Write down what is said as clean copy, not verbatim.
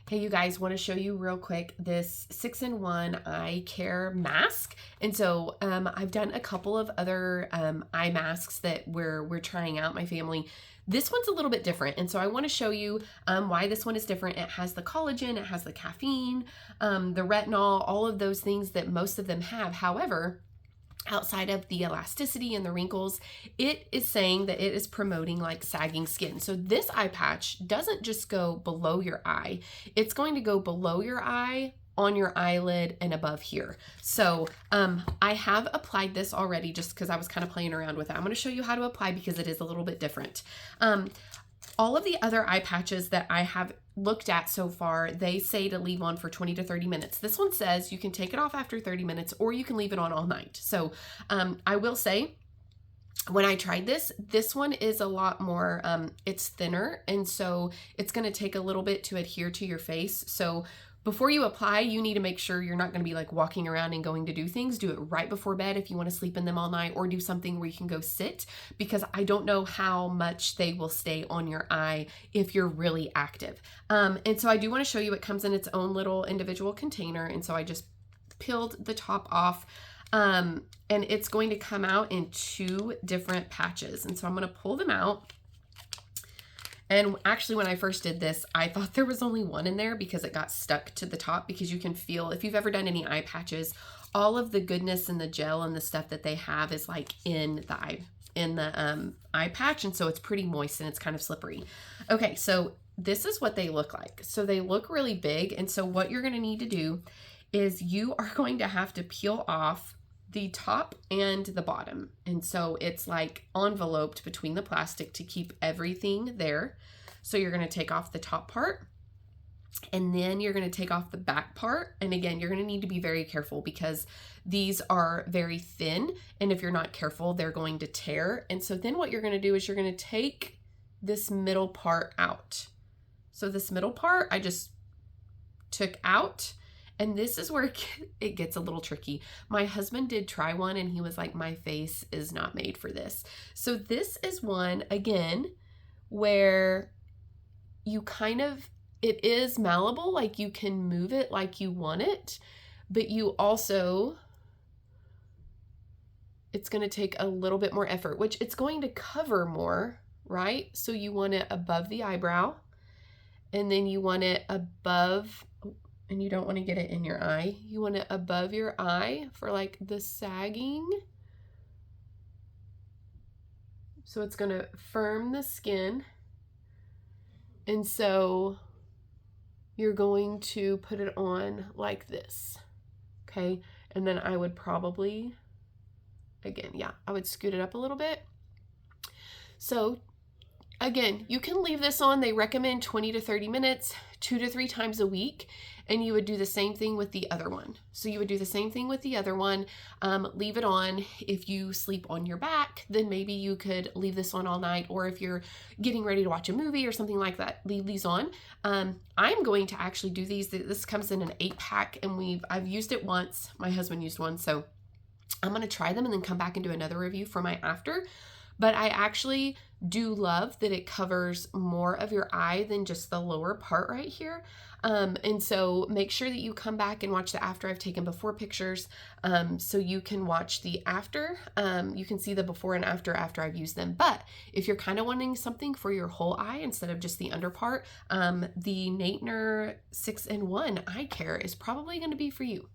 Hey, you guys, want to show you real quick this 6-in-1 eye care mask. And so I've done a couple of other eye masks that we're trying out, my family. This one's a little bit different, and so I want to show you why this one is different. It has the collagen, it has the caffeine, the retinol, all of those things that most of them have. However, outside of the elasticity and the wrinkles, it is saying that it is promoting like sagging skin. So this eye patch doesn't just go below your eye, it's going to go below your eye, on your eyelid, and above here. So I have applied this already just because I was kind of playing around with it. I'm going to show you how to apply because it is a little bit different. All of the other eye patches that I have looked at so far, they say to leave on for 20 to 30 minutes. This one says you can take it off after 30 minutes or you can leave it on all night. So I will say, when I tried this one is a lot more, it's thinner, and so it's going to take a little bit to adhere to your face. So before you apply, you need to make sure you're not going to be like walking around and going to do things. Do it right before bed if you want to sleep in them all night, or do something where you can go sit, because I don't know how much they will stay on your eye if you're really active. And so I do want to show you it comes in its own little individual container. And so I just peeled the top off. And it's going to come out in 2 different patches. And so I'm going to pull them out. And actually, when I first did this, I thought there was only one in there because it got stuck to the top, because you can feel, if you've ever done any eye patches, all of the goodness and the gel and the stuff that they have is like in the eye patch. And so it's pretty moist and it's kind of slippery. Okay, so this is what they look like. So they look really big. And so what you're going to need to do is you are going to have to peel off the top and the bottom. And so it's like enveloped between the plastic to keep everything there. So you're going to take off the top part, and then you're going to take off the back part. And again, you're going to need to be very careful because these are very thin, and if you're not careful, they're going to tear. And so then what you're going to do is you're going to take this middle part out. So this middle part I just took out. And this is where it gets a little tricky. My husband did try one and he was like, my face is not made for this. So this is one, again, where you kind of, it is malleable, like you can move it like you want it, but you also, it's going to take a little bit more effort, which it's going to cover more, right? So you want it above the eyebrow, and then you want it above, and you don't want to get it in your eye. You want it above your eye for like the sagging. So it's going to firm the skin. And so you're going to put it on like this. Okay. And then I would probably, again, yeah, I would scoot it up a little bit. So again, you can leave this on. They recommend 20 to 30 minutes, 2 to 3 times a week. And you would do the same thing with the other one. So you would do the same thing with the other one. Leave it on. If you sleep on your back, then maybe you could leave this on all night. Or if you're getting ready to watch a movie or something like that, leave these on. I'm going to actually do these. This comes in an 8-pack, and I've used it once. My husband used one. So I'm going to try them and then come back and do another review for my after. But I actually do love that it covers more of your eye than just the lower part right here. And so make sure that you come back and watch the after. I've taken before pictures, so you can watch the after. You can see the before and after I've used them. But if you're kind of wanting something for your whole eye instead of just the under part, the Natener 6-in-1 eye care is probably going to be for you.